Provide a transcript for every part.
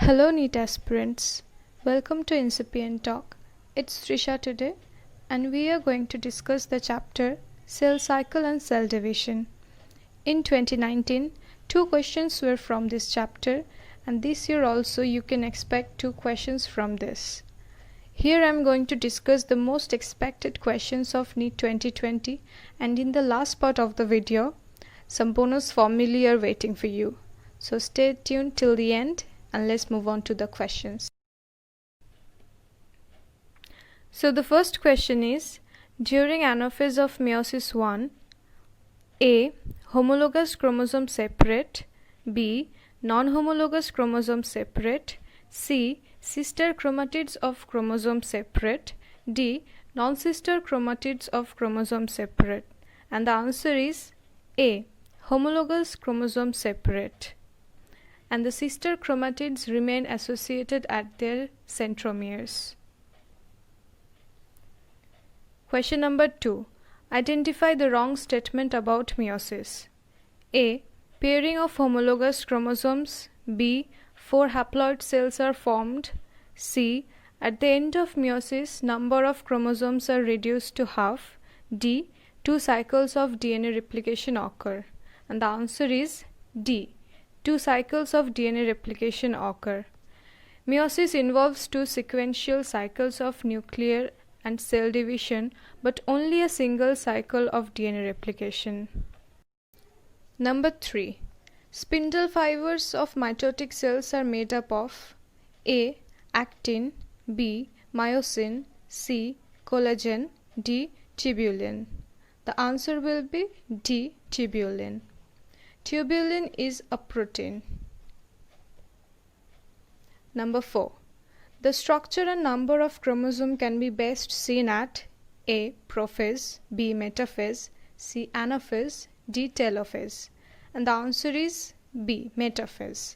Hello NEET aspirants, welcome to Incipient Talk. It's Trisha today and we are going to discuss the chapter Cell Cycle and Cell Division. In 2019, 2 questions were from this chapter and this year also you can expect 2 questions from this. Here I am going to discuss the most expected questions of NEET 2020 and in the last part of the video, some bonus formulae are waiting for you. So stay tuned till the end and let's move on to the questions. So the first question is, during anaphase of meiosis 1, A. Homologous chromosome separate, B. Non-homologous chromosome separate, C. Sister chromatids of chromosome separate, D. Non-sister chromatids of chromosome separate. And the answer is A. Homologous chromosome separate. And the sister chromatids remain associated at their centromeres. Question number 2. Identify the wrong statement about meiosis. A. Pairing of homologous chromosomes. B. 4 haploid cells are formed. C. At the end of meiosis, number of chromosomes are reduced to half. D. 2 cycles of DNA replication occur. And the answer is D. 2 cycles of DNA replication occur. Meiosis involves 2 sequential cycles of nuclear and cell division, but only a single cycle of DNA replication. Number 3. Spindle fibers of mitotic cells are made up of A. Actin, B. Myosin, C. Collagen, D. Tubulin. The answer will be D. Tubulin. Tubulin is a protein. Number 4. The structure and number of chromosomes can be best seen at A. Prophase, B. Metaphase, C. Anaphase, D. Telophase. And the answer is B. Metaphase.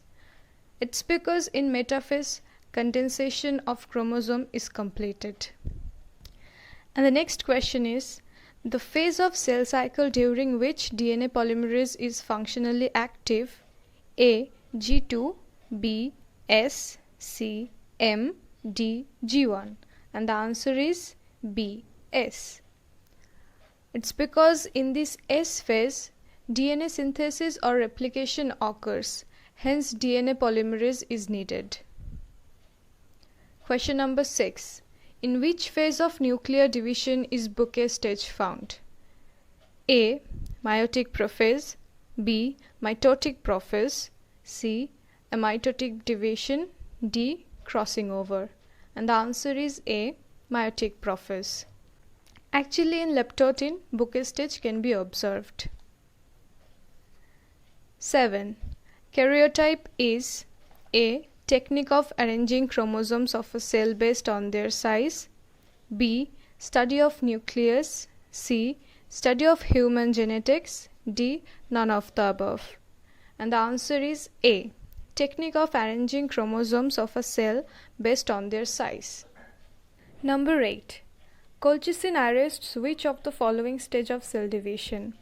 It's because in metaphase, condensation of chromosome is completed. And the next question is, the phase of cell cycle during which DNA polymerase is functionally active, A. G2, B. S, C, M, D, G1. And the answer is B. S. It's because in this S phase, DNA synthesis or replication occurs, hence DNA polymerase is needed. Question number 6. In which phase of nuclear division is bouquet stage found? A. Meiotic prophase, B. Mitotic prophase, C. Amitotic division, D. Crossing over. And the answer is A. Meiotic prophase. Actually in leptotin, bouquet stage can be observed. 7. Karyotype is A. Technique of arranging chromosomes of a cell based on their size, B. Study of nucleus, C. Study of human genetics, D. None of the above. And the answer is A. Technique of arranging chromosomes of a cell based on their size. Number 8. Colchicine arrests which of the following stage of cell division?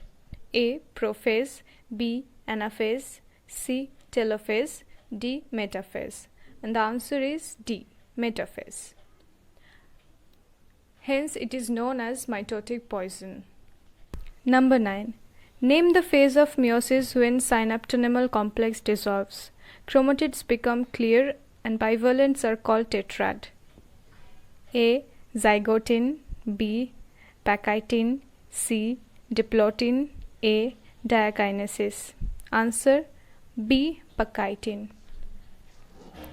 A. Prophase, B. Anaphase, C. Telophase, D. Metaphase. And the answer is D. Metaphase. Hence it is known as mitotic poison. Number 9. Name the phase of meiosis when synaptonemal complex dissolves. Chromatids become clear and bivalents are called tetrad. A. Zygotin, B. Pachytin, C. Diplotin, A. Diakinesis. Answer B. Pachytin.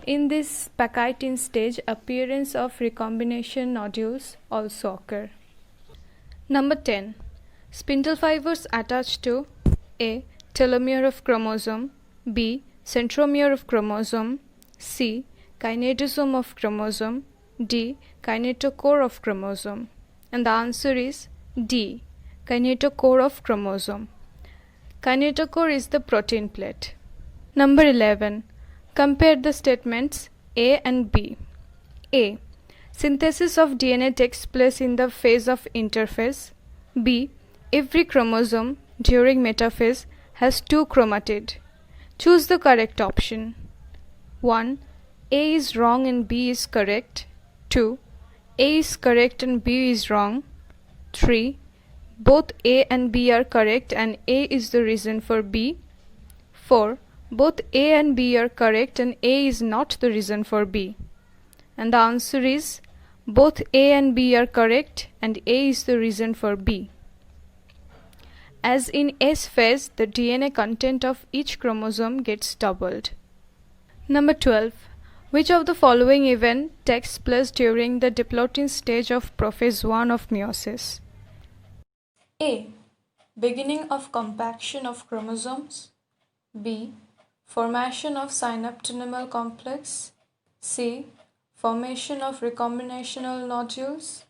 In this pachytin stage, appearance of recombination nodules also occur. Number 10. Spindle fibers attach to A. Telomere of chromosome, B. Centromere of chromosome, C. Kinetosome of chromosome, D. Kinetochore of chromosome. And the answer is D. Kinetochore of chromosome. Kinetochore is the protein plate. Number 11. Compare the statements A and B. A. Synthesis of DNA takes place in the phase of interphase. B. Every chromosome during metaphase has 2 chromatid. Choose the correct option. 1. A is wrong and B is correct. 2. A is correct and B is wrong. 3. Both A and B are correct and A is the reason for B. 4. Both A and B are correct and A is not the reason for B. And the answer is both A and B are correct and A is the reason for B. As in S phase, the DNA content of each chromosome gets doubled. Number 12. Which of the following event takes place during the diplotin stage of prophase 1 of meiosis? A. Beginning of compaction of chromosomes. B. Formation of synaptonemal complex. C. Formation of recombinational nodules.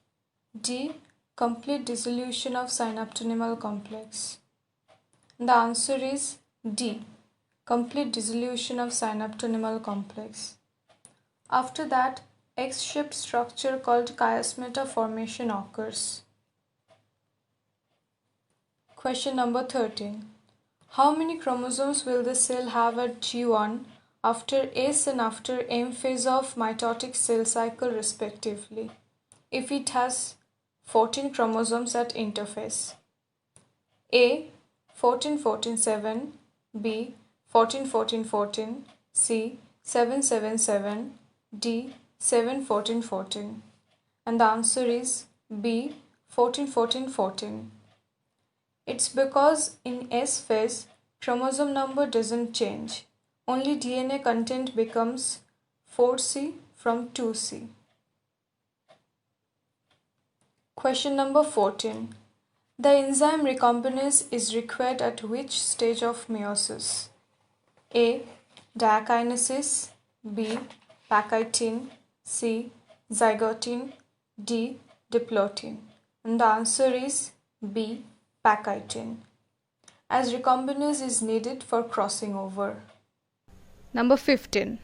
D. Complete dissolution of synaptonemal complex. The answer is D. Complete dissolution of synaptonemal complex. After that, X-shaped structure called chiasmata formation occurs. Question number 13. How many chromosomes will the cell have at G1 after S and after M phase of mitotic cell cycle respectively, if it has 14 chromosomes at interphase? A. 14 14 7, B. 14 14 14, C. 7 7 7, D. 7 14 14. And the answer is B. 14 14 14. It's because in S phase, chromosome number doesn't change. Only DNA content becomes 4C from 2C. Question number 14. The enzyme recombinase is required at which stage of meiosis? A. Diakinesis. B. Pachytene. C. Zygotin. D. Diplotin. And the answer is B. Pachytene, as recombinase is needed for crossing over. Number 15.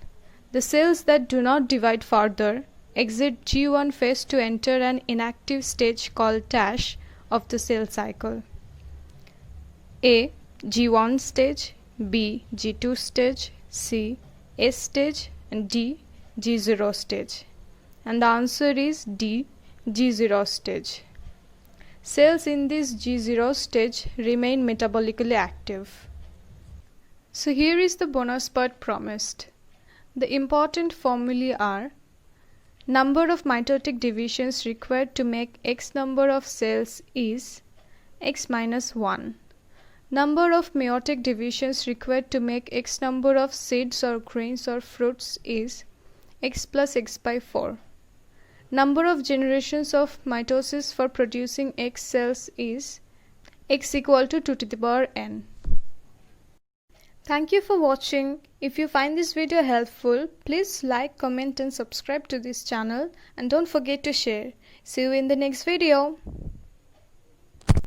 The cells that do not divide further exit G1 phase to enter an inactive stage called TASH of the cell cycle. A. G1 stage, B. G2 stage, C. S stage, and D. G0 stage. And the answer is D. G0 stage. Cells in this G0 stage remain metabolically active. So here is the bonus part promised. The important formulae are: number of mitotic divisions required to make X number of cells is X minus 1. Number of meiotic divisions required to make X number of seeds or grains or fruits is X plus X by 4. Number of generations of mitosis for producing X cells is X equal to 2 to the power n. Thank you for watching. If you find this video helpful, please like, comment and subscribe to this channel, and don't forget to share. See you in the next video.